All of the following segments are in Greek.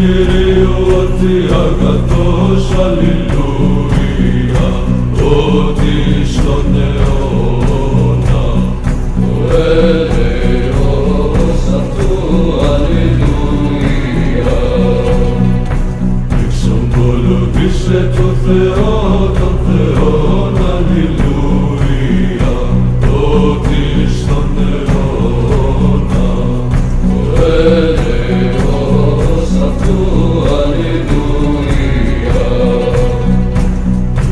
Κυρίου ότι αγαθός αλληλούια, ότι στον αιώνα ο έλεος αυτού αλληλούια. Εξομολογήσε το Θεό, τον Θεόν αλληλούια, ότι στον αιώνα ο έλεος αυτού αλληλούια.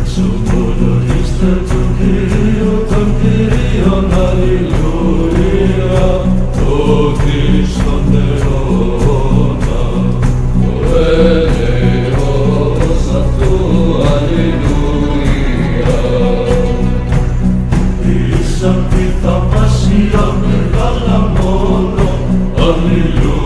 Εξομολογήστε τον Κύριο, τον Κύριον αλληλούια, ότι στον αιώνα ο έλεος αυτού αλληλούια. Ήσαν τη θαυμασία μεγάλα μόνο, αλληλούια.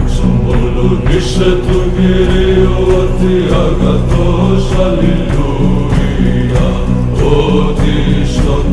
Εξομολογήσε του Κυρίου ότι αγαθός αλληλούια, ότι στον